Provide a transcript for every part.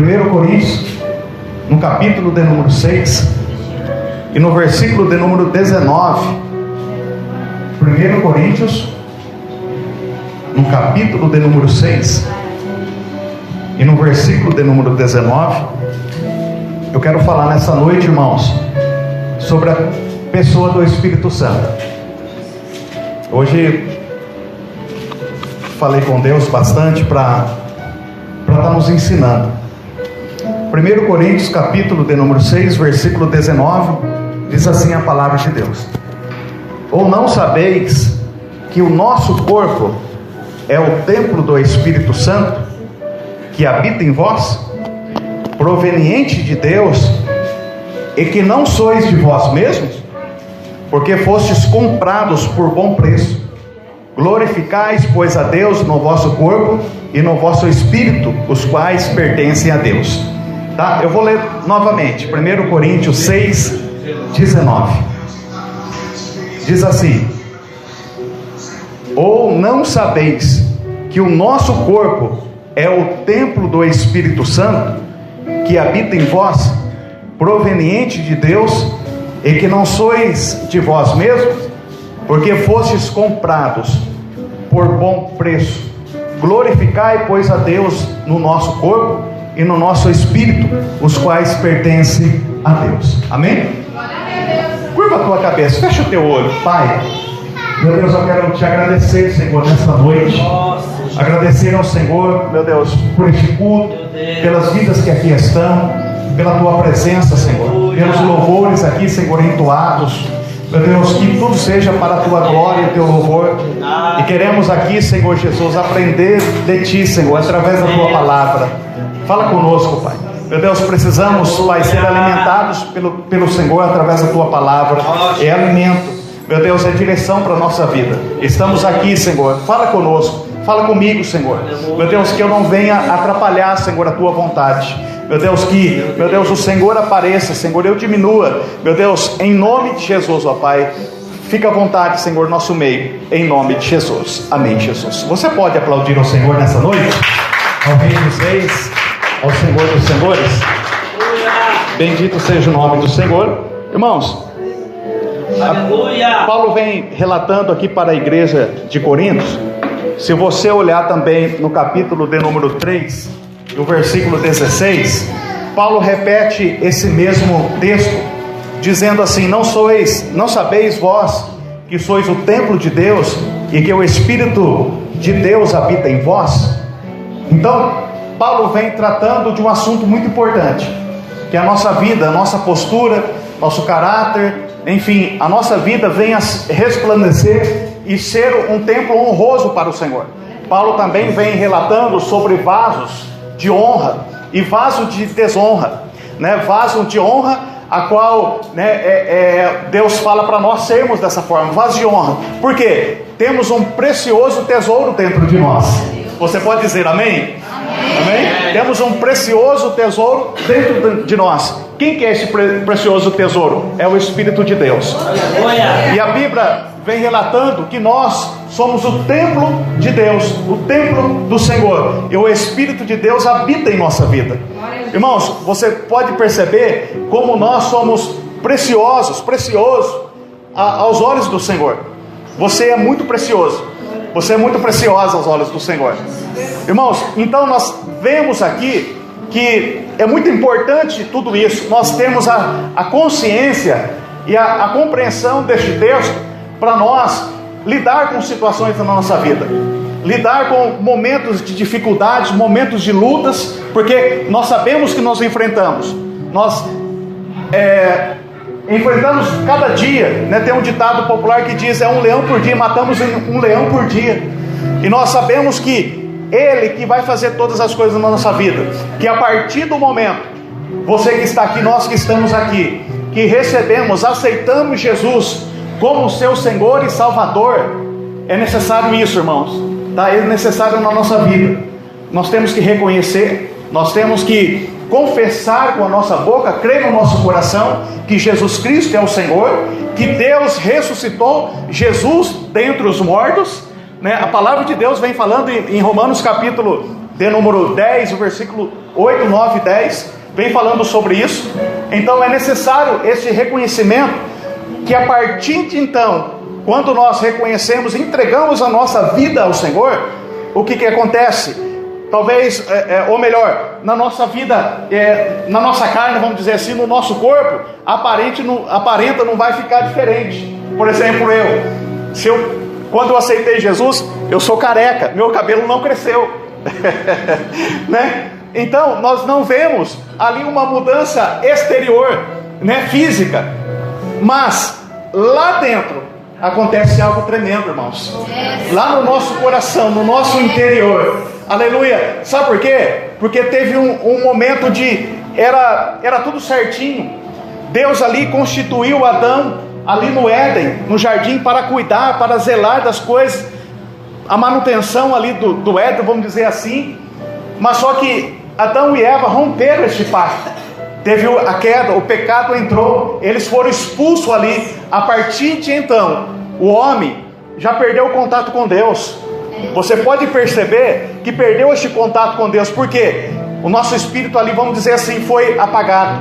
1 Coríntios, no capítulo de número 6, e no versículo de número 19. 1 Coríntios, no capítulo de número 6, e no versículo de número 19, eu quero falar nessa noite, irmãos, sobre a pessoa do Espírito Santo. Hoje falei com Deus bastante para estar nos ensinando. 1 Coríntios, capítulo de número 6, versículo 19, diz assim a palavra de Deus: ou não sabeis que o nosso corpo é o templo do Espírito Santo, que habita em vós, proveniente de Deus, e que não sois de vós mesmos, porque fostes comprados por bom preço? Glorificais, pois, a Deus no vosso corpo e no vosso espírito, os quais pertencem a Deus. Tá? Eu vou ler novamente, 1 Coríntios 6, 19. Diz assim: ou não sabeis que o nosso corpo é o templo do Espírito Santo, que habita em vós, proveniente de Deus, e que não sois de vós mesmos, porque fostes comprados por bom preço? Glorificai, pois, a Deus no nosso corpo e no nosso espírito, os quais pertencem a Deus. Amém? Curva a tua cabeça, fecha o teu olho. Pai, meu Deus, eu quero te agradecer, Senhor, nessa noite. Agradecer ao Senhor, meu Deus, por este culto, pelas vidas que aqui estão, pela tua presença, Senhor, pelos louvores aqui, Senhor, entoados. Meu Deus, que tudo seja para a tua glória e o teu louvor. E queremos aqui, Senhor Jesus, aprender de ti, Senhor, através da tua palavra. Fala conosco, Pai. Meu Deus, precisamos, Pai, ser alimentados pelo Senhor através da tua palavra. É alimento, meu Deus, é direção para a nossa vida. Estamos aqui, Senhor, fala conosco, fala comigo, Senhor. Meu Deus, que eu não venha atrapalhar, Senhor, a tua vontade. Meu Deus, que, meu Deus, o Senhor apareça, Senhor, eu diminua. Meu Deus, em nome de Jesus, ó Pai, fica à vontade, Senhor, nosso meio, em nome de Jesus. Amém, Jesus. Você pode aplaudir ao Senhor nessa noite? Ao Rei dos Reis, ao Senhor dos Senhores. Bendito seja o nome do Senhor. Irmãos, Paulo vem relatando aqui para a igreja de Coríntios. Se você olhar também no capítulo de número 3, no versículo 16, Paulo repete esse mesmo texto, dizendo assim: não sabeis vós que sois o templo de Deus e que o Espírito de Deus habita em vós? Então, Paulo vem tratando de um assunto muito importante, que a nossa vida, a nossa postura, nosso caráter, enfim, a nossa vida venha resplandecer e ser um templo honroso para o Senhor. Paulo também vem relatando sobre vasos de honra e vaso de desonra, né? Vaso de honra, a qual, né, Deus fala para nós sermos dessa forma, vaso de honra. Por quê? Temos um precioso tesouro dentro de nós. Você pode dizer amém? Amém? Temos um precioso tesouro dentro de nós. Quem que é esse precioso tesouro? É o Espírito de Deus. E a Bíblia vem relatando que nós somos o templo de Deus, o templo do Senhor, e o Espírito de Deus habita em nossa vida. Irmãos, você pode perceber como nós somos preciosos aos olhos do Senhor. Você é muito precioso, você é muito preciosa aos olhos do Senhor. Irmãos, então nós vemos aqui que é muito importante tudo isso. Nós temos a consciência e a compreensão deste texto para nós lidar com situações na nossa vida, lidar com momentos de dificuldades, momentos de lutas, porque nós sabemos que nós enfrentamos cada dia, né? Tem um ditado popular que diz: é um leão por dia, matamos um leão por dia. E nós sabemos que Ele que vai fazer todas as coisas na nossa vida, que a partir do momento, você que está aqui, nós que estamos aqui, que recebemos, aceitamos Jesus como seu Senhor e Salvador, é necessário isso, irmãos, tá? É necessário na nossa vida. Nós temos que reconhecer, nós temos que confessar com a nossa boca, crer no nosso coração que Jesus Cristo é o Senhor, que Deus ressuscitou Jesus dentre os mortos, né? A palavra de Deus vem falando em Romanos capítulo de número 10, o versículo 8, 9 e 10, vem falando sobre isso. Então é necessário esse reconhecimento, que a partir de então, quando nós reconhecemos, entregamos a nossa vida ao Senhor, o que acontece? Talvez, ou melhor, na nossa vida, na nossa carne, vamos dizer assim, no nosso corpo, aparenta não vai ficar diferente. Por exemplo, quando eu aceitei Jesus, eu sou careca, meu cabelo não cresceu. Né? Então, nós não vemos ali uma mudança exterior, né, física, mas lá dentro acontece algo tremendo, irmãos. Lá no nosso coração, no nosso interior. Aleluia. Sabe por quê? Porque teve um momento era tudo certinho. Deus ali constituiu Adão ali no Éden, no jardim, para cuidar, para zelar das coisas, a manutenção ali do Éden, vamos dizer assim. Mas só que Adão e Eva romperam este pacto. Teve a queda, o pecado entrou, eles foram expulsos ali. A partir de então, o homem já perdeu o contato com Deus. Você pode perceber que perdeu este contato com Deus, porque o nosso espírito ali, vamos dizer assim, foi apagado,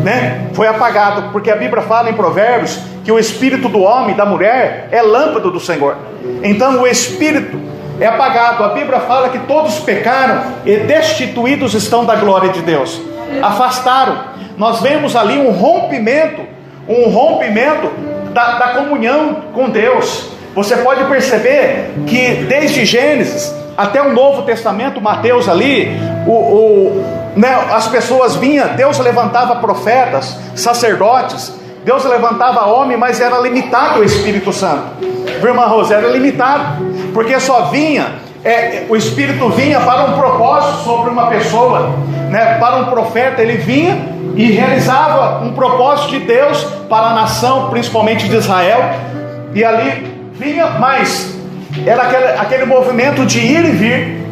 né? Foi apagado, porque a Bíblia fala em Provérbios que o espírito do homem, da mulher, é lâmpada do Senhor. Então o espírito é apagado. A Bíblia fala que todos pecaram e destituídos estão da glória de Deus. Afastaram. Nós vemos ali um rompimento da comunhão com Deus. Você pode perceber que desde Gênesis até o Novo Testamento, Mateus ali, as pessoas vinham, Deus levantava profetas, sacerdotes, Deus levantava homem, mas era limitado o Espírito Santo. Viu, irmã Rose? Era limitado, porque só vinha, o Espírito vinha para um propósito sobre uma pessoa, né? Para um profeta, ele vinha e realizava um propósito de Deus para a nação, principalmente de Israel, e ali vinha, mas era aquele movimento de ir e vir.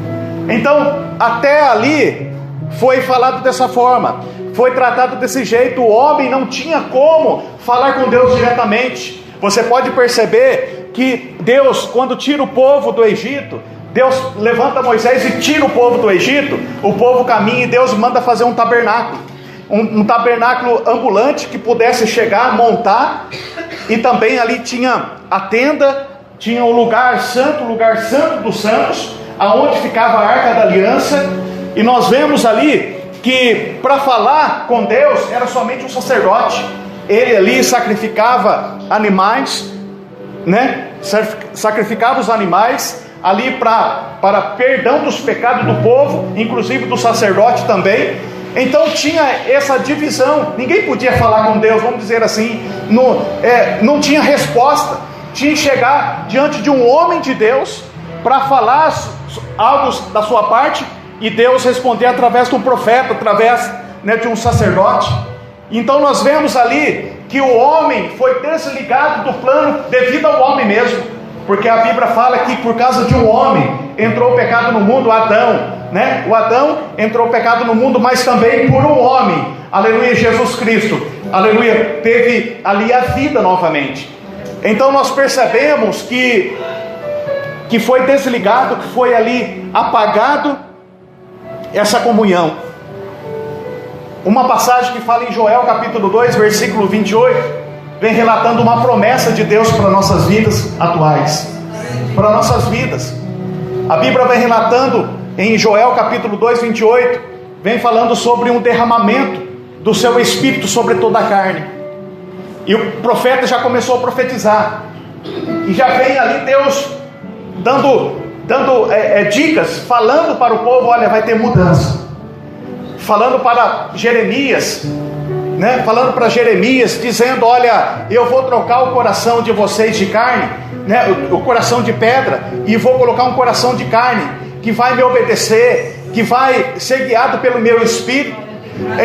Então até ali foi falado dessa forma, foi tratado desse jeito. O homem não tinha como falar com Deus diretamente. Você pode perceber que Deus, quando tira o povo do Egito, Deus levanta Moisés e tira o povo do Egito, o povo caminha e Deus manda fazer um tabernáculo, um tabernáculo ambulante que pudesse chegar, montar. E também ali tinha a tenda, tinha o lugar santo dos santos, aonde ficava a arca da aliança. E nós vemos ali que para falar com Deus era somente um sacerdote. Ele ali sacrificava animais, né? Sacrificava os animais ali para perdão dos pecados do povo, inclusive do sacerdote também. Então tinha essa divisão. Ninguém podia falar com Deus, vamos dizer assim, não tinha resposta. Tinha que chegar diante de um homem de Deus para falar algo da sua parte, e Deus responder através de um profeta, através, né, de um sacerdote. Então nós vemos ali que o homem foi desligado do plano devido ao homem mesmo, porque a Bíblia fala que por causa de um homem entrou o pecado no mundo, Adão, né? O Adão entrou o pecado no mundo, mas também por um homem, aleluia, Jesus Cristo, aleluia, teve ali a vida novamente. Então nós percebemos que foi desligado, que foi ali apagado essa comunhão. Uma passagem que fala em Joel capítulo 2, versículo 28, vem relatando uma promessa de Deus para nossas vidas atuais, para nossas vidas. A Bíblia vem relatando em Joel capítulo 2, 28, vem falando sobre um derramamento do seu Espírito sobre toda a carne. E o profeta já começou a profetizar, e já vem ali Deus dando dicas, falando para o povo: olha, vai ter mudança. Falando para Jeremias, né? Falando para Jeremias, dizendo: olha, eu vou trocar o coração de vocês de carne, né? O coração de pedra, e vou colocar um coração de carne, que vai me obedecer, que vai ser guiado pelo meu Espírito.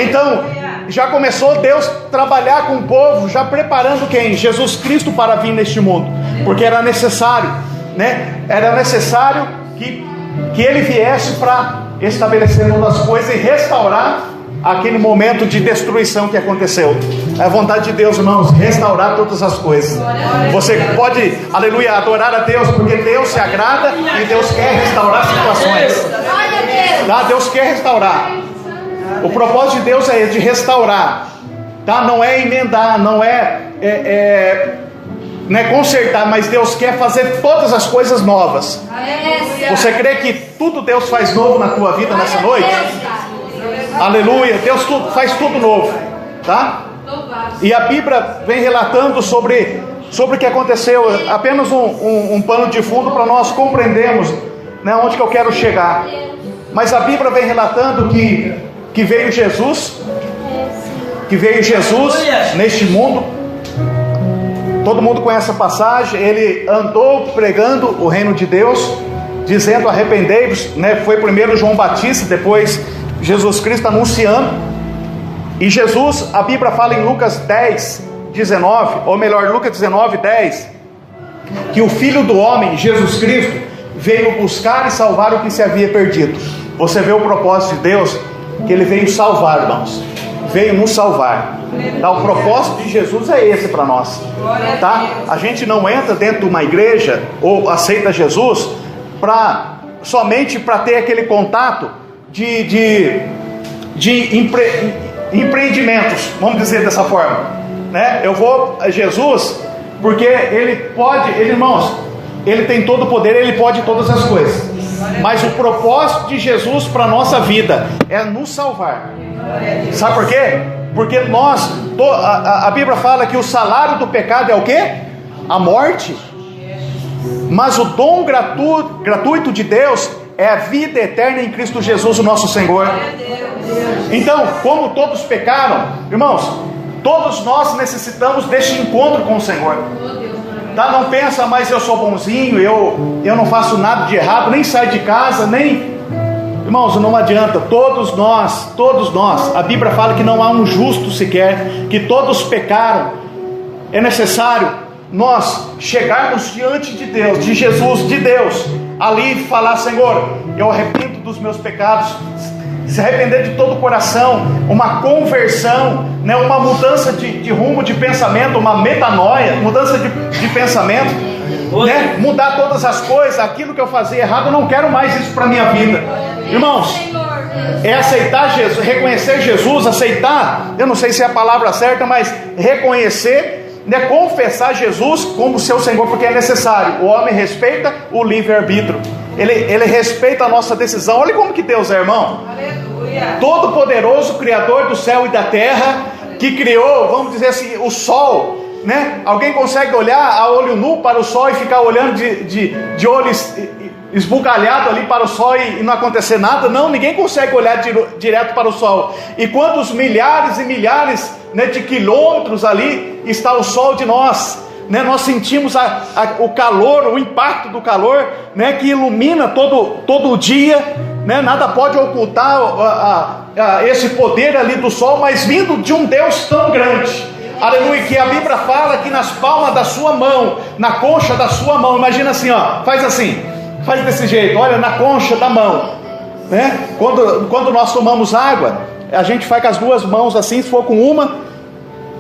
Então já começou Deus trabalhar com o povo, já preparando quem? Jesus Cristo para vir neste mundo, porque era necessário, né? Era necessário que ele viesse para estabelecer todas as coisas e restaurar aquele momento de destruição que aconteceu. É a vontade de Deus, irmãos, restaurar todas as coisas. Você pode, aleluia, adorar a Deus, porque Deus se agrada e Deus quer restaurar situações. Tá? Deus quer restaurar. O propósito de Deus é de restaurar, tá? Não é emendar, não é consertar, mas Deus quer fazer todas as coisas novas. Você crê que tudo Deus faz novo na tua vida nessa noite? Aleluia, Deus faz tudo novo, tá? E a Bíblia vem relatando sobre o que aconteceu, apenas um pano de fundo para nós compreendermos, né, onde que eu quero chegar. Mas a Bíblia vem relatando que veio Jesus neste mundo. Todo mundo conhece a passagem. Ele andou pregando o reino de Deus, dizendo: arrependei-vos, né? Foi primeiro João Batista, depois Jesus Cristo anunciando. E Jesus, a Bíblia fala em Lucas 10:19, ou melhor, Lucas 19:10, que o Filho do Homem, Jesus Cristo, veio buscar e salvar o que se havia perdido. Você vê o propósito de Deus, que Ele veio salvar, irmãos. Veio nos salvar, tá? O propósito de Jesus é esse para nós, tá? A gente não entra dentro de uma igreja ou aceita Jesus somente para ter aquele contato de empreendimentos, vamos dizer dessa forma, né? Eu vou a Jesus porque Ele pode, irmãos, Ele tem todo o poder, Ele pode todas as coisas. Mas o propósito de Jesus para a nossa vida é nos salvar. Sabe por quê? Porque a Bíblia fala que o salário do pecado é o quê? A morte. Mas o dom gratuito de Deus é a vida eterna em Cristo Jesus, o nosso Senhor. Então, como todos pecaram, irmãos, todos nós necessitamos deste encontro com o Senhor. Tá? Não pensa, mas eu sou bonzinho, eu não faço nada de errado, nem saio de casa, nem... Irmãos, não adianta, todos nós, a Bíblia fala que não há um justo sequer, que todos pecaram. É necessário nós chegarmos diante de Deus, de Jesus, de Deus, ali e falar: Senhor, eu arrependo dos meus pecados. Se arrepender de todo o coração, uma conversão, né, uma mudança de rumo de pensamento, uma metanoia, mudança de pensamento, né, mudar todas as coisas, aquilo que eu fazia errado, eu não quero mais isso para a minha vida. Irmãos, é aceitar Jesus, reconhecer Jesus, aceitar, eu não sei se é a palavra certa, mas reconhecer, né, confessar Jesus como seu Senhor, porque é necessário. O homem respeita o livre-arbítrio, ele respeita a nossa decisão. Olha como que Deus é, irmão. Aleluia. Todo poderoso, Criador do céu e da terra, que criou, vamos dizer assim, o sol, né? Alguém consegue olhar a olho nu para o sol e ficar olhando de olhos esbugalhado ali para o sol e não acontecer nada? Não, ninguém consegue olhar direto para o sol. E quantos milhares e milhares, né, de quilômetros ali está o sol de nós, né? Nós sentimos o calor, o impacto do calor, né, que ilumina todo o dia, né? Nada pode ocultar esse poder ali do sol, mas vindo de um Deus tão grande, aleluia, que a Bíblia fala que nas palmas da sua mão, na concha da sua mão, imagina assim, ó, faz assim, faz desse jeito, olha, na concha da mão, né? Quando nós tomamos água, a gente faz com as duas mãos assim, se for com uma.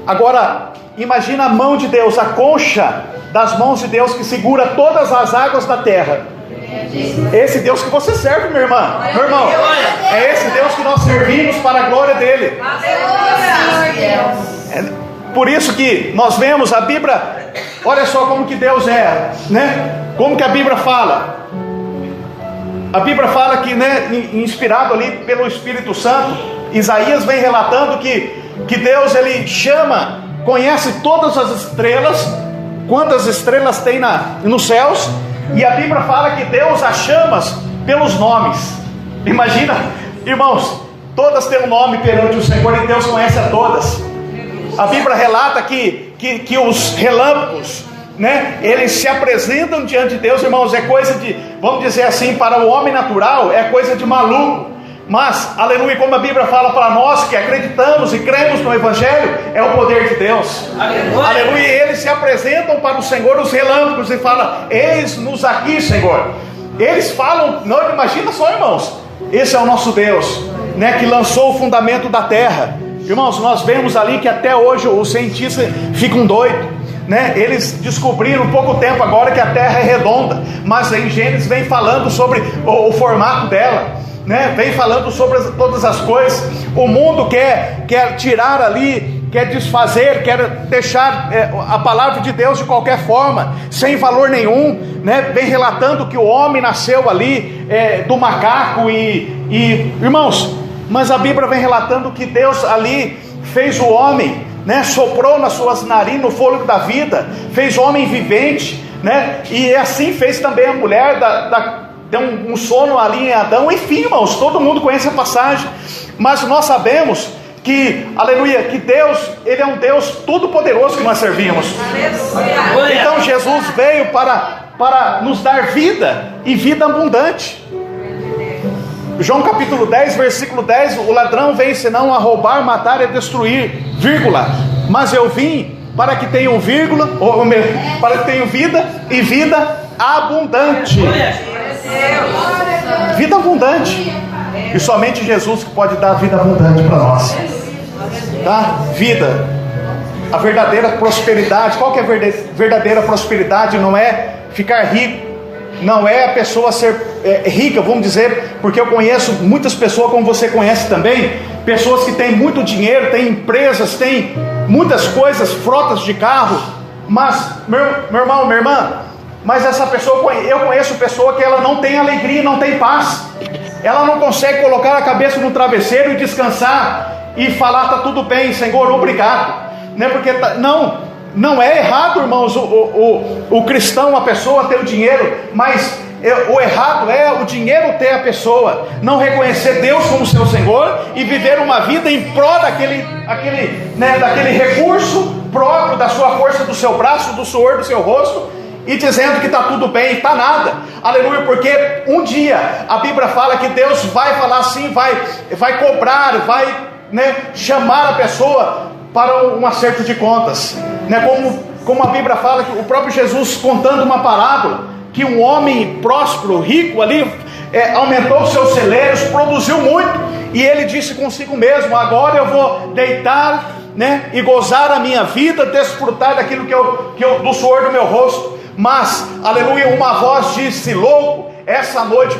Agora, imagina a mão de Deus, a concha das mãos de Deus que segura todas as águas da terra. Esse Deus que você serve, minha irmã, meu irmão, é esse Deus que nós servimos para a glória dele. É por isso que nós vemos a Bíblia, olha só como que Deus é, né? Como que a Bíblia fala? A Bíblia fala que, né, inspirado ali pelo Espírito Santo, Isaías vem relatando que Deus, ele chama, conhece todas as estrelas, quantas estrelas tem nos céus, e a Bíblia fala que Deus as chama pelos nomes. Imagina, irmãos, todas têm um nome perante o Senhor e Deus conhece a todas. A Bíblia relata que os relâmpagos, né, eles se apresentam diante de Deus, irmãos. É coisa de, vamos dizer assim, para o homem natural, é coisa de maluco. Mas, aleluia, como a Bíblia fala para nós que acreditamos e cremos no Evangelho, é o poder de Deus. Aleluia. Aleluia. Eles se apresentam para o Senhor, os relâmpagos, e falam: eis-nos aqui, Senhor. Eles falam, não, imagina só, irmãos, esse é o nosso Deus, né, que lançou o fundamento da terra. Irmãos, nós vemos ali que até hoje os cientistas ficam doidos, né? Eles descobriram pouco tempo agora que a terra é redonda, mas em Gênesis vem falando sobre o formato dela, né, vem falando sobre todas as coisas. O mundo quer tirar ali, quer desfazer, quer deixar a palavra de Deus de qualquer forma, sem valor nenhum, né? Vem relatando que o homem nasceu ali do macaco e irmãos, mas a Bíblia vem relatando que Deus ali fez o homem, né? Soprou nas suas narinas o fôlego da vida, fez o homem vivente, né? E assim fez também a mulher, deu um sono ali em Adão. Enfim, irmãos, todo mundo conhece a passagem, mas nós sabemos que, aleluia, que Deus, Ele é um Deus todo-poderoso que nós servimos. Então Jesus veio para nos dar vida, e vida abundante. João capítulo 10, versículo 10, o ladrão vem senão a roubar, matar e destruir, vírgula, mas eu vim para que tenham vírgula, para que tenham vida e vida abundante. Vida abundante. E somente Jesus que pode dar vida abundante para nós, tá? Vida, a verdadeira prosperidade. Qual que é a verdadeira prosperidade? Não é ficar rico, não é a pessoa ser rica, vamos dizer, porque eu conheço muitas pessoas, como você conhece também, pessoas que têm muito dinheiro, têm empresas, têm muitas coisas, frotas de carro, mas, meu irmão, minha irmã, mas essa pessoa, eu conheço pessoa que ela não tem alegria, não tem paz, ela não consegue colocar a cabeça no travesseiro e descansar e falar: está tudo bem, Senhor, obrigado, né? Porque não é errado, irmãos, o cristão, a pessoa ter o dinheiro, mas o errado é o dinheiro ter a pessoa não reconhecer Deus como seu Senhor e viver uma vida em prol daquele recurso próprio, da sua força, do seu braço, do suor do seu rosto, e dizendo que está tudo bem, está nada, aleluia, porque um dia a Bíblia fala que Deus vai falar assim, vai cobrar, vai, né, chamar a pessoa para um acerto de contas, né? Como a Bíblia fala, que o próprio Jesus contando uma parábola, que um homem próspero, rico ali, aumentou os seus celeiros, produziu muito, e ele disse consigo mesmo: agora eu vou deitar, né, e gozar a minha vida, desfrutar daquilo do suor do meu rosto. Mas, aleluia, uma voz disse: louco, essa noite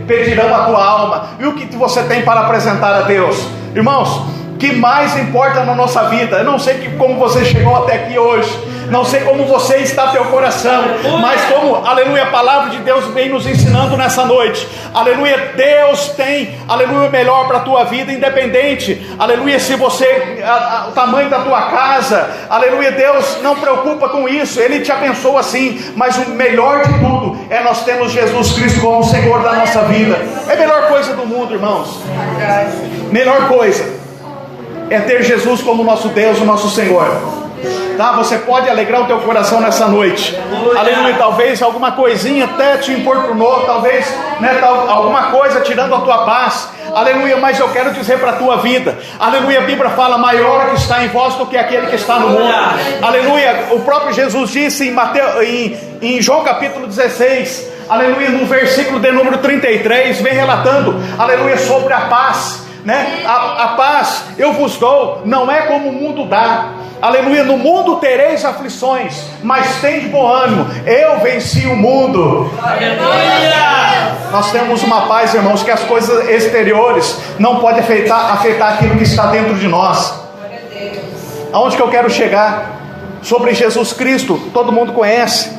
pedirão a tua alma. E o que você tem para apresentar a Deus? Irmãos, o que mais importa na nossa vida? Eu não sei como você chegou até aqui hoje, não sei como você está teu coração, mas como, aleluia, a palavra de Deus vem nos ensinando nessa noite, aleluia, Deus tem, aleluia, o melhor para a tua vida, independente, aleluia, se você, o tamanho da tua casa, aleluia, Deus não preocupa com isso, Ele te abençoa assim, mas o melhor de tudo é nós termos Jesus Cristo como o Senhor da nossa vida. É a melhor coisa do mundo, irmãos, melhor coisa é ter Jesus como nosso Deus, o nosso Senhor, tá? Você pode alegrar o teu coração nessa noite, aleluia. Talvez alguma coisinha até te importunou, talvez, né, alguma coisa tirando a tua paz, aleluia, mas eu quero dizer para a tua vida, aleluia, a Bíblia fala: maior que está em vós do que aquele que está no mundo, aleluia. O próprio Jesus disse em João capítulo 16, aleluia, no versículo de número 33, vem relatando, aleluia, sobre a paz, né? A paz eu vos dou, não é como o mundo dá, aleluia. No mundo tereis aflições, mas tende bom ânimo, eu venci o mundo, aleluia. Nós temos uma paz, irmãos, que as coisas exteriores não podem afetar aquilo que está dentro de nós. Aonde que eu quero chegar? Sobre Jesus Cristo, todo mundo conhece.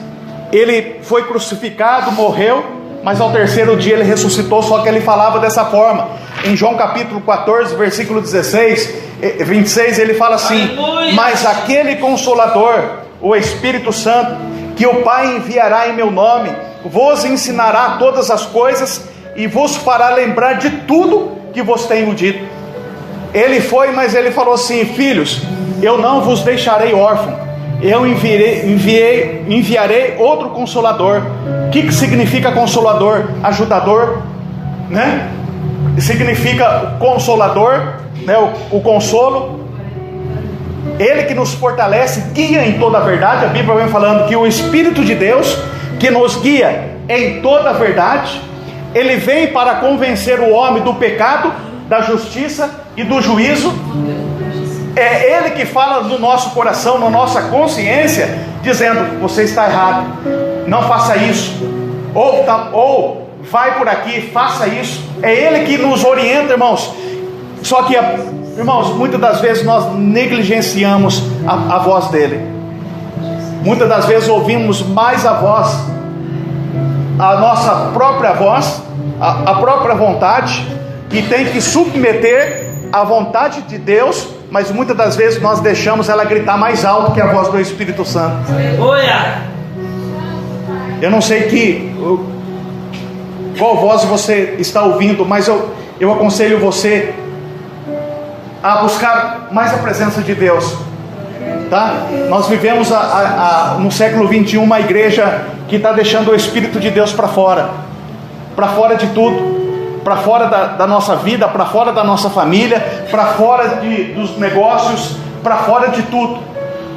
Ele foi crucificado, morreu, mas ao terceiro dia ele ressuscitou. Só que ele falava dessa forma, em João capítulo 14, versículo 26, ele fala assim: mas aquele Consolador, o Espírito Santo, que o Pai enviará em meu nome, vos ensinará todas as coisas e vos fará lembrar de tudo que vos tenho dito. Ele foi, mas ele falou assim: filhos, eu não vos deixarei órfão, eu enviarei outro Consolador. O que significa Consolador? Ajudador, né? Significa Consolador, né? O consolo. Ele que nos fortalece, guia em toda a verdade. A Bíblia vem falando que o Espírito de Deus, que nos guia em toda a verdade, ele vem para convencer o homem do pecado, da justiça e do juízo. É Ele que fala no nosso coração, na nossa consciência, dizendo: você está errado, não faça isso, ou vai por aqui, faça isso. É Ele que nos orienta, irmãos. Só que, irmãos, muitas das vezes nós negligenciamos a voz dele. Muitas das vezes ouvimos mais a voz, a nossa própria voz, a própria vontade, e tem que submeter a vontade de Deus, mas muitas das vezes nós deixamos ela gritar mais alto que a voz do Espírito Santo. Eu não sei qual voz você está ouvindo, mas eu aconselho você a buscar mais a presença de Deus, tá? Nós vivemos no século 21 uma igreja que está deixando o Espírito de Deus para fora de tudo, para fora da nossa vida, para fora da nossa família, para fora dos negócios, para fora de tudo.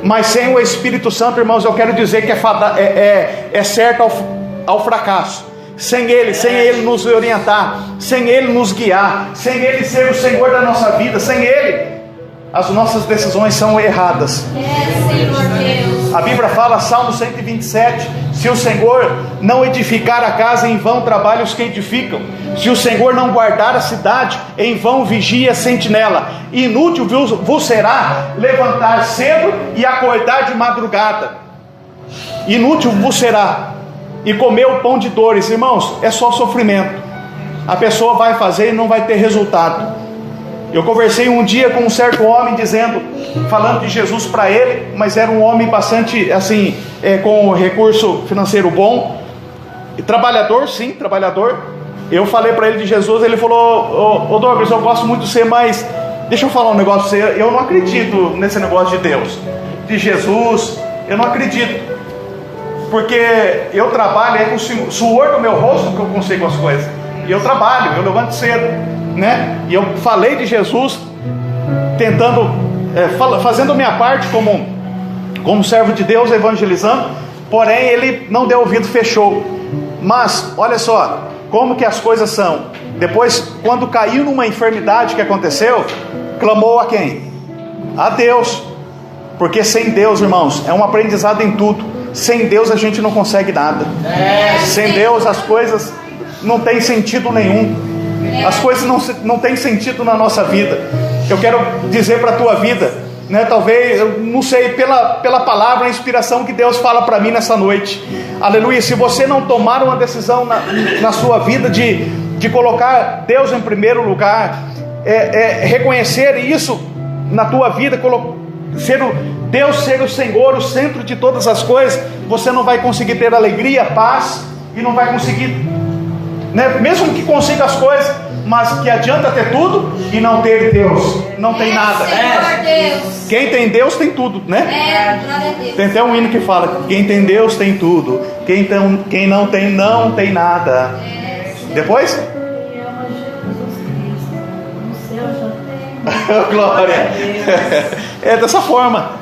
Mas sem o Espírito Santo, irmãos, eu quero dizer que é certo ao fracasso. Sem Ele nos orientar, sem Ele nos guiar, sem Ele ser o Senhor da nossa vida, sem Ele, as nossas decisões são erradas. Senhor Deus. A Bíblia fala, Salmo 127, se o Senhor não edificar a casa, em vão trabalham os que edificam. Se o Senhor não guardar a cidade, em vão vigia a sentinela. Inútil vos será levantar cedo e acordar de madrugada. Inútil vos será e comer o pão de dores. Irmãos, é só sofrimento. A pessoa vai fazer e não vai ter resultado. Eu conversei um dia com um certo homem falando de Jesus para ele, mas era um homem bastante assim, com recurso financeiro bom, e trabalhador, sim, trabalhador. Eu falei para ele de Jesus, ele falou: ô Douglas, eu gosto muito de você, mas deixa eu falar um negócio para você, eu não acredito nesse negócio de Deus, de Jesus, eu não acredito, porque eu trabalho, é com o suor do meu rosto que eu consigo as coisas, e eu trabalho, eu levanto cedo, né? E eu falei de Jesus, tentando, fazendo a minha parte como servo de Deus, evangelizando, porém ele não deu ouvido, fechou. Mas olha só como que as coisas são. Depois, quando caiu numa enfermidade que aconteceu, clamou a quem? A Deus. Porque sem Deus, irmãos, é um aprendizado em tudo. Sem Deus a gente não consegue nada. Sem Deus as coisas não têm sentido nenhum. As coisas não têm sentido na nossa vida. Eu quero dizer para a tua vida, né? Talvez, eu não sei, pela palavra, a inspiração que Deus fala para mim nessa noite. Aleluia. Se você não tomar uma decisão na sua vida de colocar Deus em primeiro lugar, reconhecer isso na tua vida, Deus ser o Senhor, o centro de todas as coisas, você não vai conseguir ter alegria, paz, e não vai conseguir, né? Mesmo que consiga as coisas, mas que adianta ter tudo e não ter Deus, não tem nada. Deus. Quem tem Deus tem tudo, né? Deus. Tem até um hino que fala: quem tem Deus tem tudo, quem não tem nada. Depois? Glória. É dessa forma.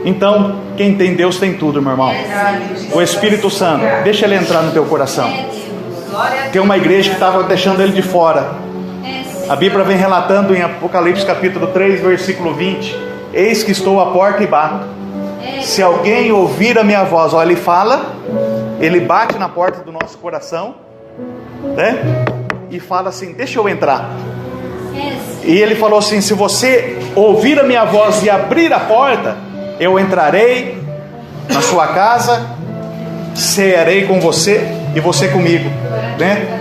Então, quem tem Deus tem tudo, meu irmão. O Espírito Santo, deixa ele entrar no teu coração. Tem uma igreja que estava deixando ele de fora. A Bíblia vem relatando em Apocalipse capítulo 3, versículo 20: eis que estou à porta e bato. Se alguém ouvir a minha voz, olha, ele fala, ele bate na porta do nosso coração, né? E fala assim: deixa eu entrar. E ele falou assim: se você ouvir a minha voz e abrir a porta, eu entrarei na sua casa, cearei com você e você comigo, né?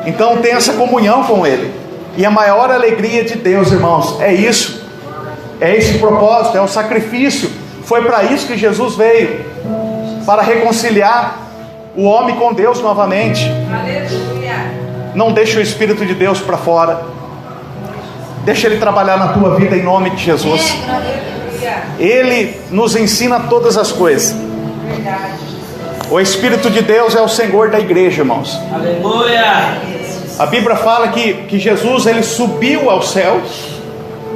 Então tem essa comunhão com Ele. E a maior alegria de Deus, irmãos, é isso. É esse propósito, é o sacrifício. Foi para isso que Jesus veio, para reconciliar o homem com Deus novamente. Aleluia. Não deixe o Espírito de Deus para fora. Deixa Ele trabalhar na tua vida em nome de Jesus. Ele nos ensina todas as coisas. O Espírito de Deus é o Senhor da igreja, irmãos. Aleluia. A Bíblia fala que Jesus, ele subiu ao céu,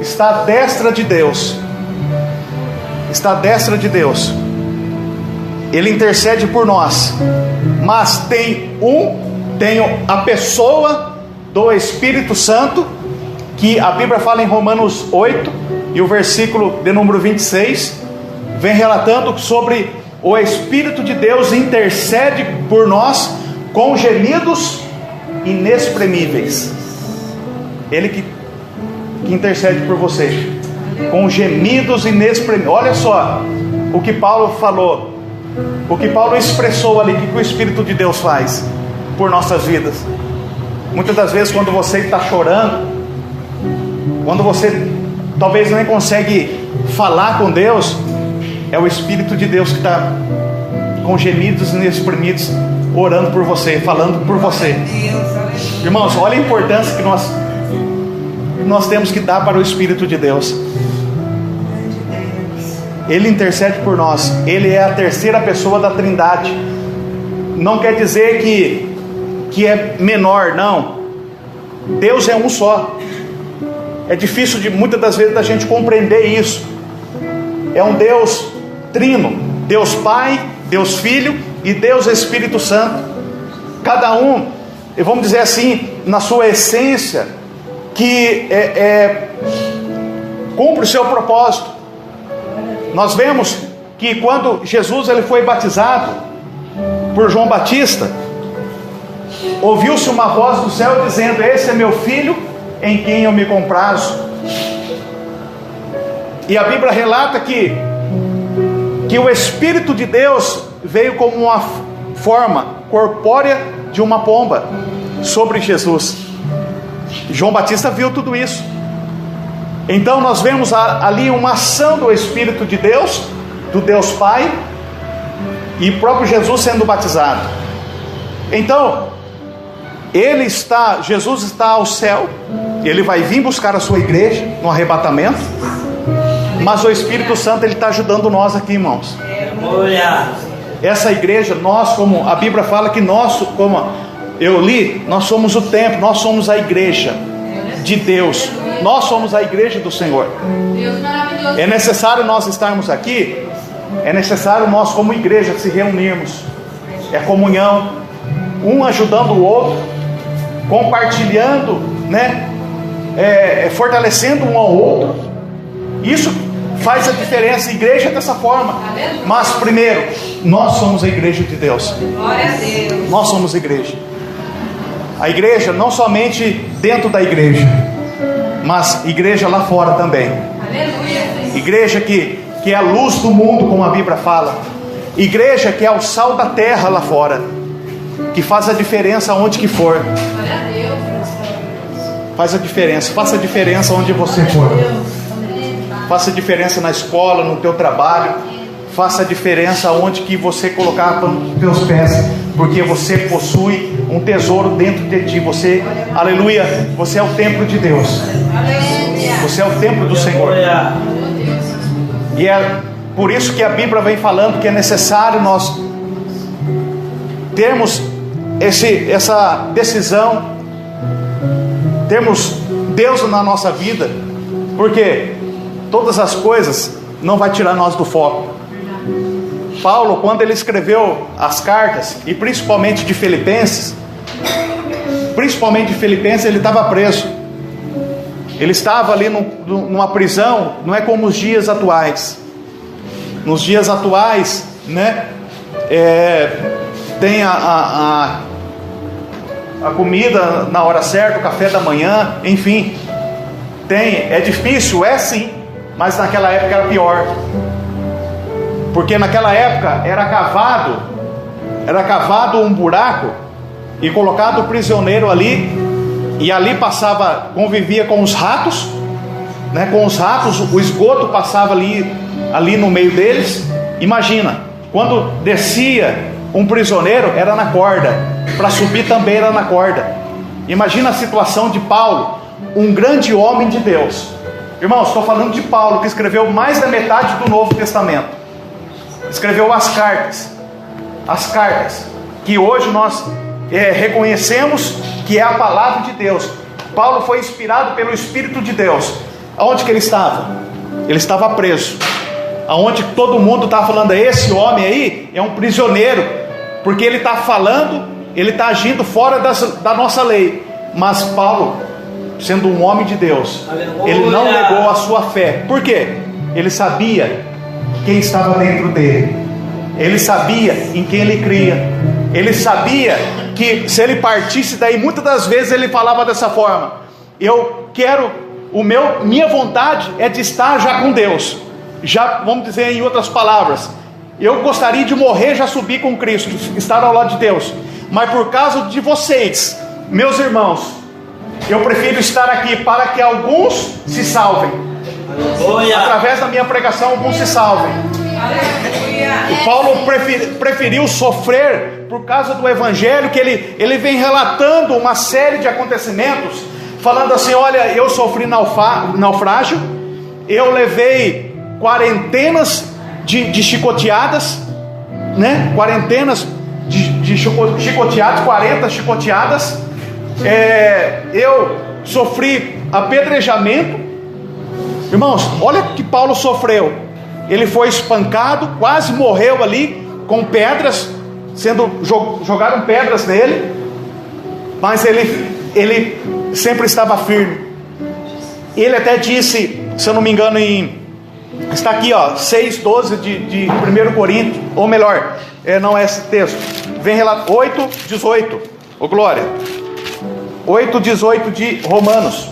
está à destra de Deus. Está à destra de Deus. Ele intercede por nós. Mas tem a pessoa do Espírito Santo, que a Bíblia fala em Romanos 8, e o versículo de número 26, vem relatando sobre o Espírito de Deus intercede por nós com gemidos inexprimíveis. Ele que intercede por você, com gemidos inexprimíveis. Olha só o que Paulo falou, o que Paulo expressou ali, que o Espírito de Deus faz por nossas vidas. Muitas das vezes, quando você está chorando, quando você talvez nem consegue falar com Deus, é o Espírito de Deus que está com gemidos inexprimidos, orando por você, falando por você. Irmãos, olha a importância que nós temos que dar para o Espírito de Deus. Ele intercede por nós. Ele é a terceira pessoa da Trindade. Não quer dizer que é menor, não. Deus é um só. É difícil muitas das vezes da gente compreender isso. É um Deus trino, Deus Pai, Deus Filho e Deus Espírito Santo. Cada um, vamos dizer assim, na sua essência, que cumpre o seu propósito. Nós vemos que quando Jesus ele foi batizado por João Batista, ouviu-se uma voz do céu dizendo: esse é meu filho, em quem eu me comprazo. E a Bíblia relata que o Espírito de Deus veio como uma forma corpórea de uma pomba sobre Jesus. João Batista viu tudo isso. Então nós vemos ali uma ação do Espírito de Deus, do Deus Pai, e próprio Jesus sendo batizado. Então Jesus está ao céu, ele vai vir buscar a sua igreja no arrebatamento, mas o Espírito Santo ele está ajudando nós aqui, irmãos. Essa igreja, nós, como a Bíblia fala que nós, como eu li, nós somos o templo, nós somos a igreja de Deus, nós somos a igreja do Senhor. É necessário nós estarmos aqui, é necessário nós como igreja se reunirmos, é comunhão, um ajudando o outro, compartilhando, né? Fortalecendo um ao outro. Isso faz a diferença. A igreja é dessa forma. Mas primeiro, nós somos a igreja de Deus. Glória a Deus. Nós somos igreja. A igreja não somente dentro da igreja, mas igreja lá fora também. Aleluia. Igreja que é a luz do mundo, como a Bíblia fala. Igreja que é o sal da terra lá fora, que faz a diferença onde que for. Glória a Deus. Faz a diferença. Faça a diferença onde você for. Faça a diferença na escola, no teu trabalho. Faça a diferença onde que você colocar os teus pés, porque você possui um tesouro dentro de ti. Você, aleluia, você é o templo de Deus. Você é o templo do Senhor. E é por isso que a Bíblia vem falando que é necessário nós termos essa decisão, termos Deus na nossa vida, porque todas as coisas não vai tirar nós do foco. Paulo, quando ele escreveu as cartas, e principalmente de Filipenses, ele estava preso. Ele estava ali numa prisão. Não é como os dias atuais. Nos dias atuais, né, tem a comida na hora certa, o café da manhã, enfim, é difícil, sim, mas naquela época era pior, porque naquela época era cavado um buraco e colocado o prisioneiro ali, e ali convivia com os ratos, né? Com os ratos, o esgoto passava ali no meio deles. Imagina, quando descia um prisioneiro, era na corda, para subir também era na corda. Imagina a situação de Paulo, um grande homem de Deus. Irmãos, estou falando de Paulo, que escreveu mais da metade do Novo Testamento. Escreveu as cartas, que hoje nós reconhecemos que é a palavra de Deus. Paulo foi inspirado pelo Espírito de Deus. Aonde que ele estava? Ele estava preso. Aonde todo mundo estava falando: esse homem aí é um prisioneiro, porque ele está falando, ele está agindo fora da nossa lei. Mas Paulo, sendo um homem de Deus, ele não negou a sua fé. Por quê? Ele sabia quem estava dentro dele, ele sabia em quem ele cria, ele sabia que se ele partisse daí, muitas das vezes ele falava dessa forma: eu quero, minha vontade é de estar já com Deus. Já, vamos dizer em outras palavras, eu gostaria de morrer, já subir com Cristo, estar ao lado de Deus. Mas por causa de vocês, meus irmãos, eu prefiro estar aqui para que alguns se salvem. Através da minha pregação, alguns se salvem. O Paulo preferiu sofrer por causa do Evangelho, que ele vem relatando uma série de acontecimentos, falando assim: olha, eu sofri naufrágio, eu levei quarentenas de chicoteadas, né? Quarentenas de chicoteadas, 40 chicoteadas. Eu sofri apedrejamento. Irmãos, olha o que Paulo sofreu. Ele foi espancado, quase morreu ali, com pedras, jogaram pedras nele, mas ele sempre estava firme. Ele até disse, se eu não me engano, está aqui, 6:12 de 1 Coríntios, ou melhor, não é esse texto, vem relatar 8:18, glória, 8:18 de Romanos.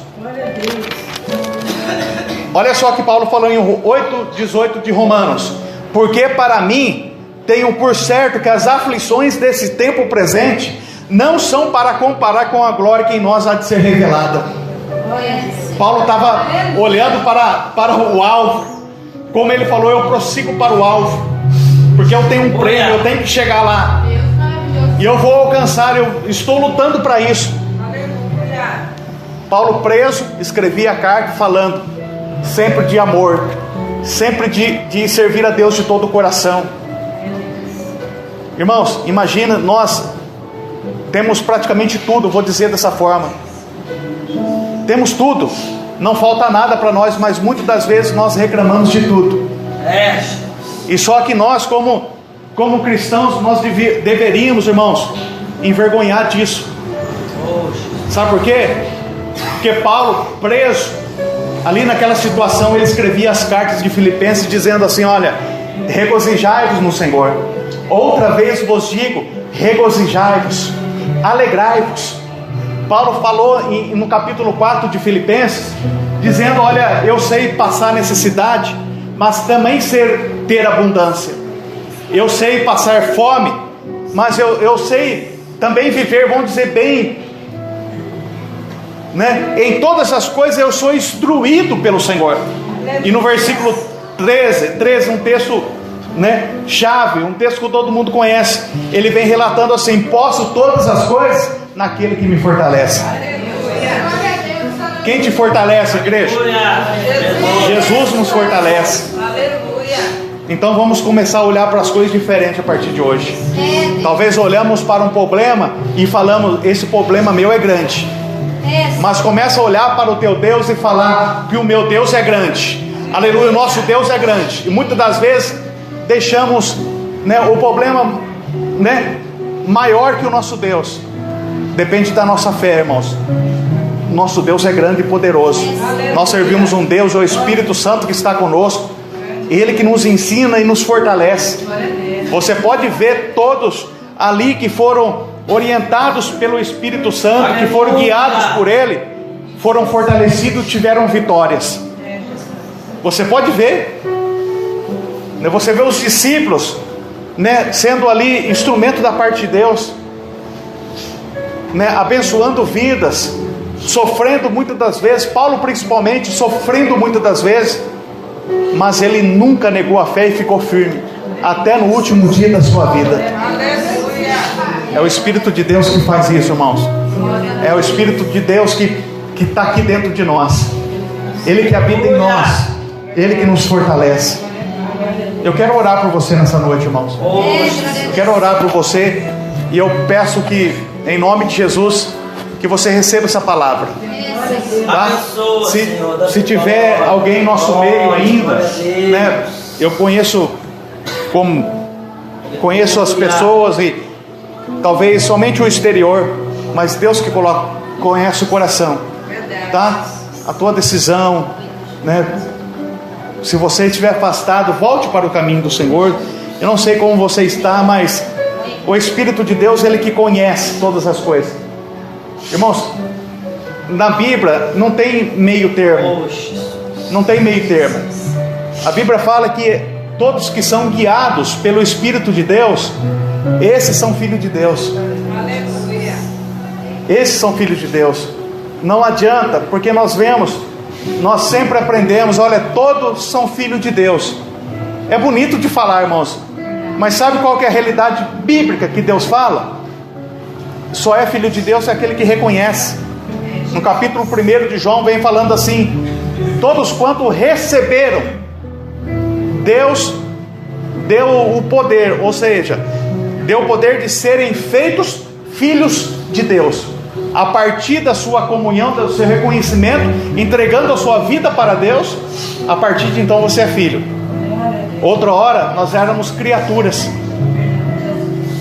Olha só que Paulo falou em 8:18 de Romanos: porque para mim tenho por certo que as aflições desse tempo presente não são para comparar com a glória que em nós há de ser revelada. Paulo estava olhando para o alvo, como ele falou: eu prossigo para o alvo, porque eu tenho um prêmio, eu tenho que chegar lá, e eu vou alcançar, eu estou lutando para isso. Paulo preso, escrevia a carta falando sempre de amor, sempre de servir a Deus de todo o coração. Irmãos, imagina, nós temos praticamente tudo, vou dizer dessa forma, temos tudo, não falta nada para nós, mas muitas das vezes nós reclamamos de tudo. E só que nós, como cristãos, nós deveríamos, irmãos, envergonhar disso. Sabe por quê? Porque Paulo, preso, ali naquela situação, ele escrevia as cartas de Filipenses dizendo assim: olha, regozijai-vos no Senhor. Outra vez vos digo, regozijai-vos, alegrai-vos. Paulo falou no capítulo 4 de Filipenses, dizendo: olha, eu sei passar necessidade, mas também sei ter abundância. Eu sei passar fome, mas eu sei também viver, vamos dizer, bem, né? Em todas as coisas eu sou instruído pelo Senhor. E no versículo 13, um texto, né, chave, um texto que todo mundo conhece, ele vem relatando assim: posso todas as coisas naquele que me fortalece. Quem te fortalece, igreja? Jesus nos fortalece. Então vamos começar a olhar para as coisas diferentes a partir de hoje. Talvez olhamos para um problema e falamos: esse problema meu é grande. Mas começa a olhar para o teu Deus e falar que o meu Deus é grande. Aleluia, o nosso Deus é grande. E muitas das vezes deixamos, né, o problema, né, maior que o nosso Deus. Depende da nossa fé, irmãos. Nosso Deus é grande e poderoso. Nós servimos um Deus, o Espírito Santo, que está conosco. Ele que nos ensina e nos fortalece. Você pode ver todos ali que foram orientados pelo Espírito Santo, que foram guiados por Ele, foram fortalecidos, tiveram vitórias. Você pode ver, né? Você vê os discípulos, né, sendo ali instrumento da parte de Deus, né, abençoando vidas, sofrendo muitas das vezes, Paulo principalmente, sofrendo muitas das vezes, mas ele nunca negou a fé e ficou firme, até no último dia da sua vida. É o Espírito de Deus que faz isso, irmãos. É o Espírito de Deus que está aqui dentro de nós. Ele que habita em nós. Ele que nos fortalece. Eu quero orar por você nessa noite, irmãos. Eu quero orar por você. E eu peço que, em nome de Jesus, que você receba essa palavra. Tá? Se tiver alguém em nosso meio ainda, né? Eu conheço as pessoas e talvez somente o exterior, mas Deus que conhece o coração, tá? A tua decisão, né? Se você estiver afastado, volte para o caminho do Senhor. Eu não sei como você está, mas O Espírito de Deus, Ele que conhece todas as coisas. Irmãos, na Bíblia não tem meio termo. Não tem meio termo. A Bíblia fala que todos que são guiados pelo Espírito de Deus, esses são filhos de Deus. Aleluia. Esses são filhos de Deus. Não adianta, porque nós vemos, nós sempre aprendemos, olha, todos são filhos de Deus. É bonito de falar, irmãos, mas sabe qual que é a realidade bíblica que Deus fala? Só é filho de Deus aquele que reconhece. No capítulo 1 de João vem falando assim: todos quanto receberam, Deus deu o poder, ou seja, deu o poder de serem feitos filhos de Deus, a partir da sua comunhão, do seu reconhecimento, entregando a sua vida para Deus. A partir de então você é filho. Outra hora nós éramos criaturas.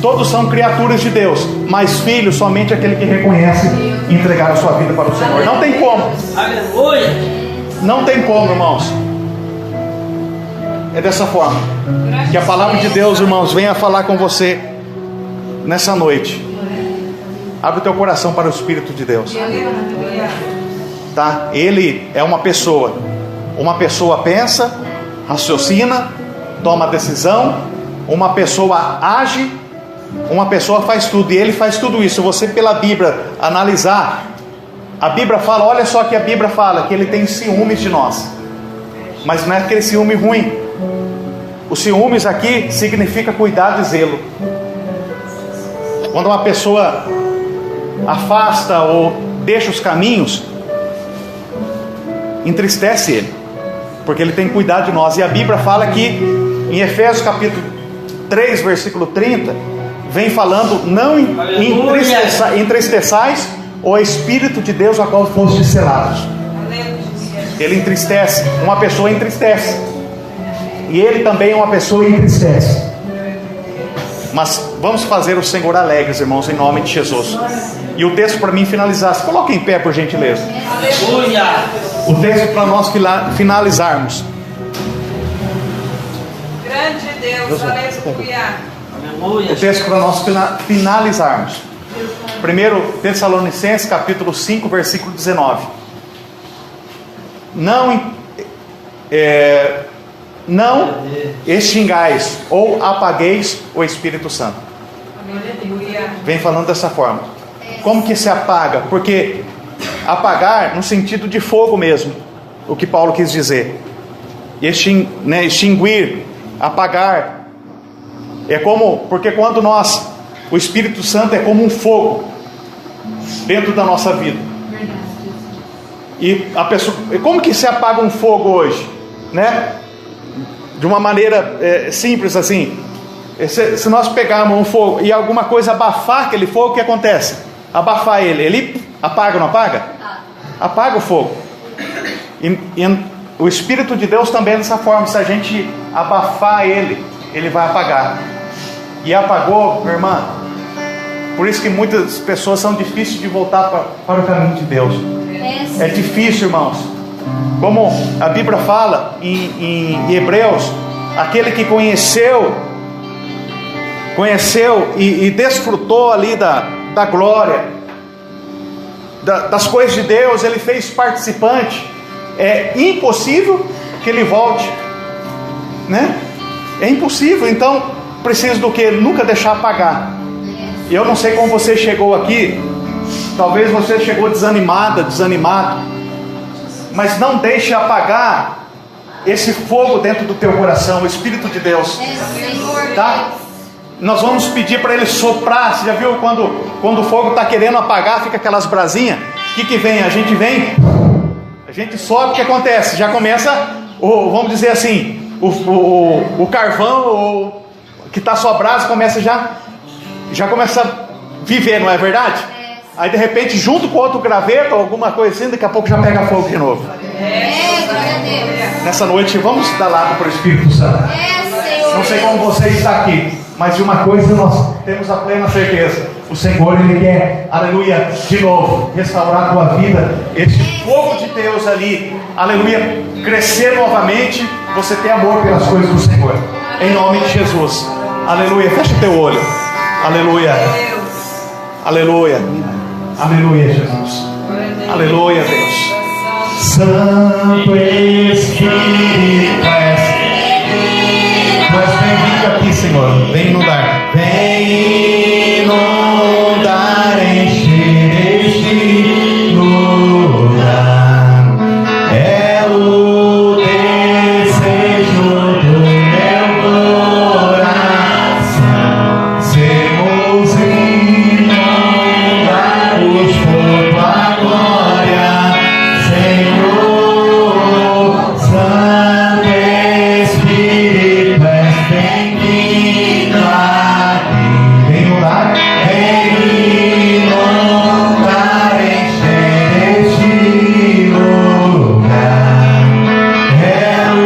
Todos são criaturas de Deus, mas filho somente aquele que reconhece e entregar a sua vida para o Senhor. Não tem como. Aleluia. Não tem como, irmãos. É dessa forma que a palavra de Deus, irmãos, venha falar com você nessa noite. Abre o teu coração para o Espírito de Deus, tá? Ele é uma pessoa. Uma pessoa pensa, raciocina, toma decisão. Uma pessoa age. Uma pessoa faz tudo. E ele faz tudo isso. Você pela Bíblia analisar, a Bíblia fala, olha só que a Bíblia fala que ele tem ciúmes de nós. Mas não é aquele ciúme ruim. O ciúmes aqui significa cuidado e zelo. Quando uma pessoa afasta ou deixa os caminhos, entristece ele, porque ele tem cuidado de nós. E a Bíblia fala que em Efésios capítulo 3 versículo 30, vem falando: não entristeçais o Espírito de Deus, a qual fostes selados. Ele entristece, uma pessoa entristece, e ele também é uma pessoa e entristece. Mas vamos fazer o Senhor alegres, irmãos, em nome de Jesus. E o texto para mim finalizar, se coloque em pé por gentileza. Aleluia. O texto para nós finalizarmos. Grande Deus, aleluia. Aleluia. O texto para nós finalizarmos. 1 Tessalonicenses capítulo 5 versículo 19. Não extingais ou apagueis o Espírito Santo. Aleluia. Vem falando dessa forma. Como que se apaga? Porque apagar no sentido de fogo mesmo, o que Paulo quis dizer. Extinguir, apagar. É como, porque quando o Espírito Santo é como um fogo dentro da nossa vida. E a pessoa, como que se apaga um fogo hoje, né? De uma maneira simples assim. Se nós pegarmos um fogo e alguma coisa abafar aquele fogo, o que acontece? Abafar ele apaga ou não apaga? Apaga o fogo. E o Espírito de Deus também é dessa forma. Se a gente abafar ele vai apagar. E apagou, minha irmã. Por isso que muitas pessoas são difíceis de voltar para o caminho de Deus. É difícil, irmãos. Como a Bíblia fala em Hebreus, aquele que conheceu e desfrutou ali da glória, das coisas de Deus, ele fez participante. É impossível que ele volte, né? É impossível. Então precisa do que? Nunca deixar apagar. E eu não sei como você chegou aqui. Talvez você chegou desanimado, mas não deixe apagar esse fogo dentro do teu coração, o Espírito de Deus, tá? Nós vamos pedir para ele soprar. Você já viu quando o fogo está querendo apagar, fica aquelas brasinhas? O que vem? A gente sopra, o que acontece? Já começa, vamos dizer assim, o carvão que está só brasa já começa a viver, não é verdade? Aí de repente, junto com outro graveto ou alguma coisa assim, daqui a pouco já pega fogo de novo. Nessa noite vamos dar lado para o Espírito Santo. Não sei como você está aqui, mas de uma coisa nós temos a plena certeza: o Senhor, Ele quer, aleluia, de novo restaurar a tua vida. Esse fogo de Deus ali, aleluia, crescer novamente. Você ter amor pelas coisas do Senhor, em nome de Jesus, aleluia. Fecha o teu olho. Aleluia. Aleluia. Aleluia, Jesus. Aleluia, Deus. Santo Espírito, mas vem aqui, Senhor. Vem inundar. Vem inundar, encher este lugar. É o desejo do meu coração. Sermos inundados por tua glória, Senhor. Santo Espírito, és bem-vindo aqui. Vem inundar, encher este lugar. É o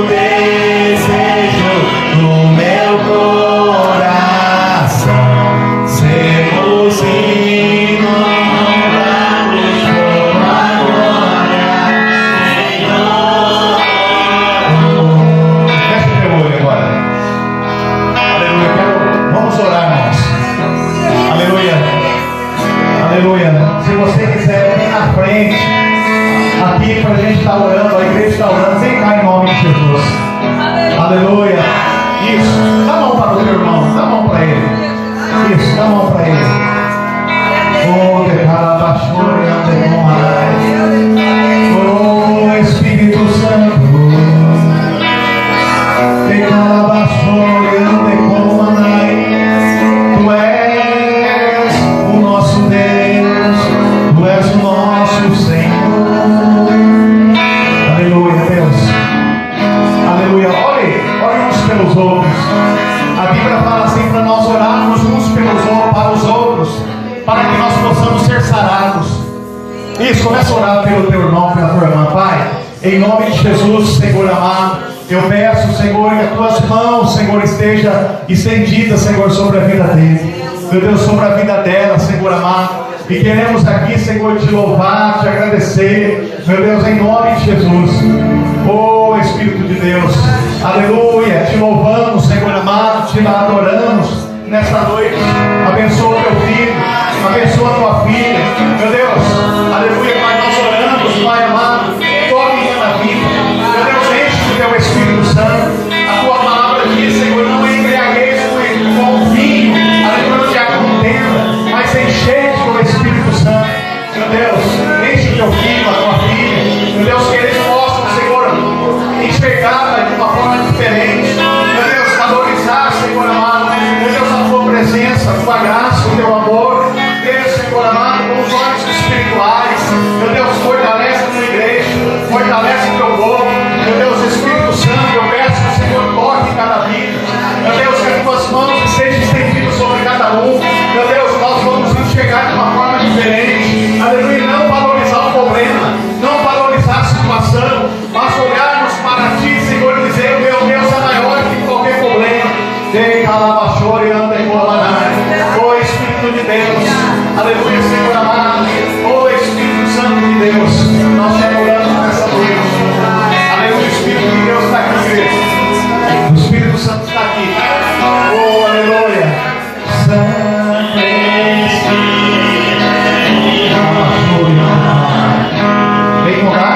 desejo do meu coração. Sermos inundados por tua glória, Senhor. Fecha o teu olho agora. Aleluia. Vamos orar, irmãos. Aleluia. Aleluia. Se você quiser vir na frente, aqui para a gente estar orando, a igreja está orando, vem cá em nome de Jesus. Aleluia. Isso. Dá a mão para o teu irmão, dá a mão para ele. Isso, dá a mão para ele. Oh, decalabachore, ande com mais. Oh, Espírito Santo. Decalabachore, ande com mais. Tu és o nosso Deus, tu és o nosso Senhor. Aleluia, Deus. Aleluia. Olhe uns pelos outros. A Bíblia fala assim para nós orarmos uns para os outros, para que nós possamos ser sarados. Isso, começa a orar pelo teu irmão, pela tua irmã. Pai, em nome de Jesus, Senhor amado, eu peço, Senhor, que as tuas mãos, Senhor, esteja estendida, Senhor, sobre a vida dele. Meu Deus, sobre a vida dela, Senhor amado. E queremos aqui, Senhor, te louvar, te agradecer, meu Deus, em nome de Jesus. Oh, Espírito de Deus, aleluia, te louvamos, Senhor amado, te adoramos nesta noite. Abençoa teu filho, abençoa tua filha, meu Deus, aleluia, Pai, nós oramos, Pai amado, toque em cada vida, meu Deus, enche o teu Espírito Santo. A tua palavra diz, Senhor, não embriagueis com vinho, aleluia, de a contenda, mas enche com o Espírito Santo. Meu Deus, enche o teu filho, a tua filha, meu Deus, que eles possam, Senhor, enxergar de uma forma diferente, meu Deus, valorizar, Senhor amado, meu Deus, a tua presença, a tua graça, o teu amor. Deus, Senhor amado, com os olhos espirituais, meu Deus, fortalece a tua igreja, fortalece o teu povo, meu Deus, Espírito Santo, eu peço que o Senhor toque em cada vida, meu Deus, que as tuas mãos estejam estendidas sobre cada um, meu Deus, nós vamos enxergar de uma forma diferente, aleluia, não valorizar o problema, não valorizar a situação, mas olharmos para ti, Senhor, e dizer, o meu Deus é maior que qualquer problema. Oh, Espírito de Deus, aleluia, Senhor amado, oh, Espírito Santo de Deus, nós te adoramos nessa noite, aleluia, o Espírito de Deus está aqui, igreja. O Espírito Santo está aqui, oh, aleluia, Santo Espírito, vem orar.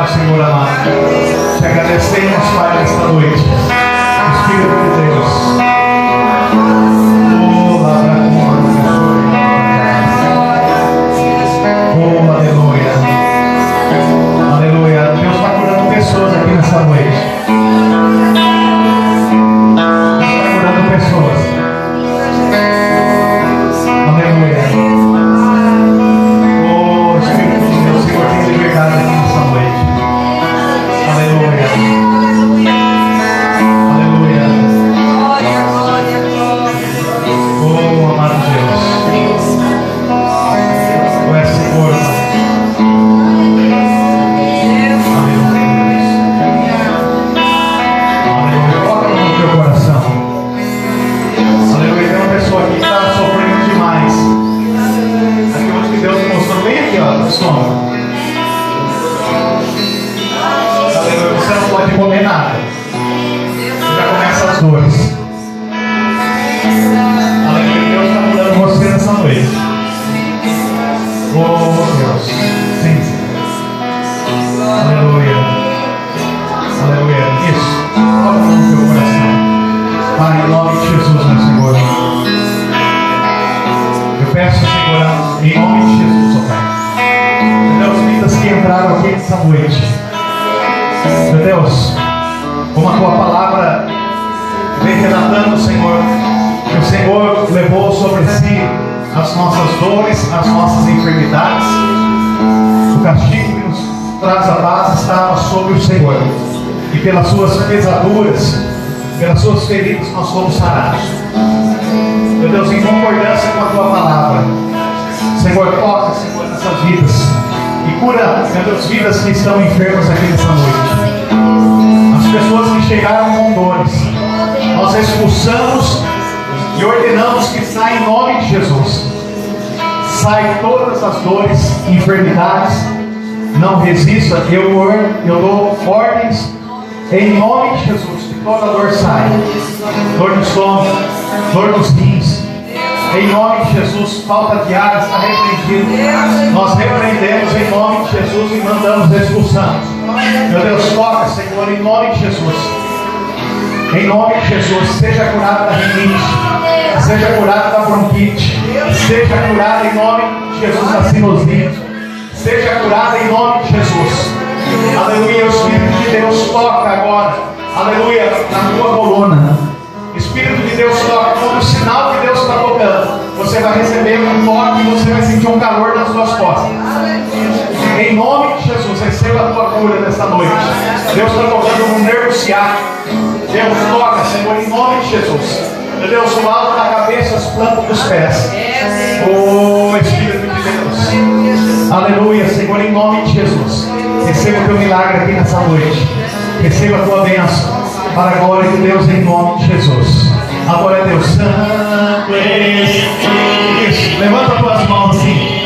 Senhor amado, te agradecemos, Pai, nesta noite. Espírito de Deus. Oh, aleluia. Aleluia. Deus está curando pessoas aqui nessa noite. Deus está curando pessoas. Aleluia. Oh, Espírito de Deus, Senhor, tem liberdade aqui nessa noite. Aleluia. Aleluia. Oh, amado Deus. Tu és Senhor. Aleluia. Coloca no teu coração. Aleluia. Tem uma pessoa aqui que está sofrendo demais. Aqui onde que Deus mostrou, bem aqui, ó, no estômago. Aleluia. Você não pode comer nada. Já começa as dores. Aleluia. Deus está mudando você nessa noite. Oh, Deus. Sim. Aleluia. Aleluia. Isso. Coloca no teu coração. Pai, em nome de Jesus, meu Senhor. Eu peço, Senhor, em nome de Jesus, ó Pai. Meu Deus, vidas que entraram aqui nessa noite. Meu Deus, como a tua palavra vem relatando, Senhor, que o Senhor levou sobre si as nossas dores, as nossas enfermidades. O castigo que nos traz a paz estava sobre o Senhor. E pelas suas pesaduras, pelas suas feridas, nós fomos sarados. Meu Deus, em concordância com a tua palavra, Senhor, toca, Senhor, nessas vidas. E cura, meu Deus, vidas que estão enfermas aqui nessa noite. As pessoas que chegaram com dores, nós expulsamos e ordenamos que saia em nome de Jesus. Sai todas as dores, enfermidades. Não resista. Eu dou ordens em nome de Jesus. Que toda dor saia. Dor no estômago, dor nos rins. Em nome de Jesus, falta de ar está repreendido. Nós repreendemos em nome de Jesus e mandamos expulsão. Meu Deus, toca, Senhor, em nome de Jesus. Em nome de Jesus, seja curado da rinite, seja curado da bronquite, seja curado em nome de Jesus da sinusite, seja curado em nome de Jesus. Aleluia, o Espírito de Deus toca agora, aleluia, na tua coluna. Espírito de Deus toca, como sinal que Deus está tocando. Você vai receber um toque e você vai sentir um calor nas suas costas. Em nome de Jesus, receba a tua cura nesta noite. Deus está tocando no nervo ciático. Deus toca, Senhor, em nome de Jesus. Meu Deus, o alto da cabeça, as plantas dos pés. Oh, Espírito de Deus. Aleluia, Senhor, em nome de Jesus. Receba o teu milagre aqui nessa noite. Receba a tua bênção. Para a glória de Deus, em nome de Jesus. Agora é Deus Santo. Isso. Levanta as tuas mãos assim.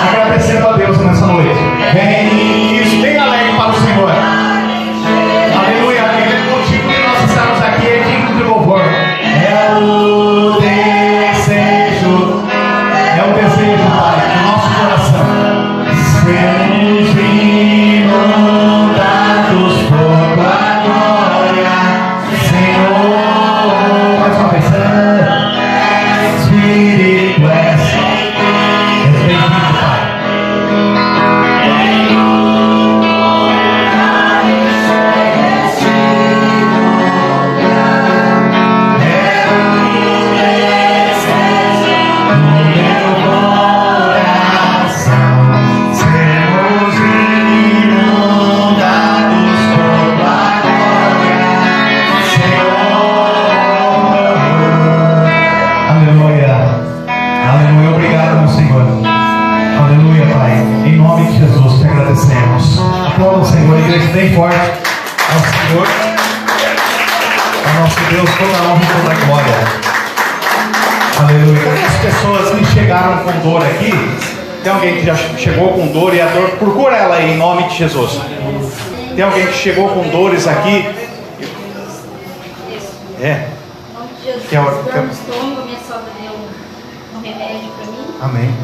Agradecendo a Deus nessa noite. Vem isso, bem alegre para o Senhor. Aleluia. O motivo que nós estamos aqui é digno de louvor. É o desejo, Pai, do nosso coração. Sermos inundados por tua glória, Senhor. Mais uma vez. Espírito és bem-vindo, Pai. Bem forte ao Senhor, ao nosso Deus, toda a honra e toda a glória. Aleluia. Cadê as pessoas que chegaram com dor aqui? Tem alguém que já chegou com dor e a dor, procura ela aí em nome de Jesus. Tem alguém que chegou com dores aqui? É. Em nome de Jesus, Quer... dor no estômago, minha sogra deu um remédio para mim. Amém.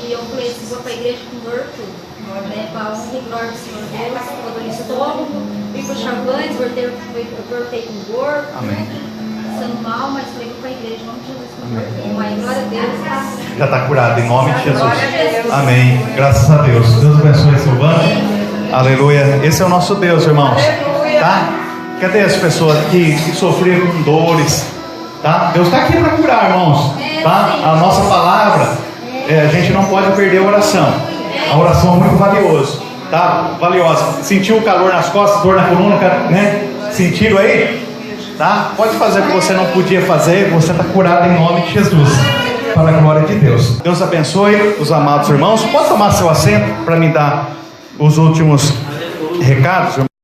E eu falei precisou para a igreja com dor tudo. Né? Para a honra e glória do Senhor Deus, ficou dor no estômago, fui para o Charvantes, voltei com dor. Amém. Passando mal, mas falei para a igreja, em nome de Jesus, com dor. Mas glória a Deus, tá? Já está curado, em nome de Jesus. Glória a Deus. Amém. Graças a Deus. Deus abençoe Silvana. Aleluia. Esse é o nosso Deus, irmãos. Tá? Cadê as pessoas que sofreram com dores? Tá? Deus está aqui para curar, irmãos. Tá? A nossa palavra, a gente não pode perder a oração. A oração é muito valiosa. Tá? Valiosa. Sentiu o calor nas costas, dor na coluna, né? Sentiram aí? Tá? Pode fazer o que você não podia fazer, você está curado em nome de Jesus. Para a glória de Deus. Deus abençoe os amados irmãos. Pode tomar seu assento para me dar os últimos recados, irmão?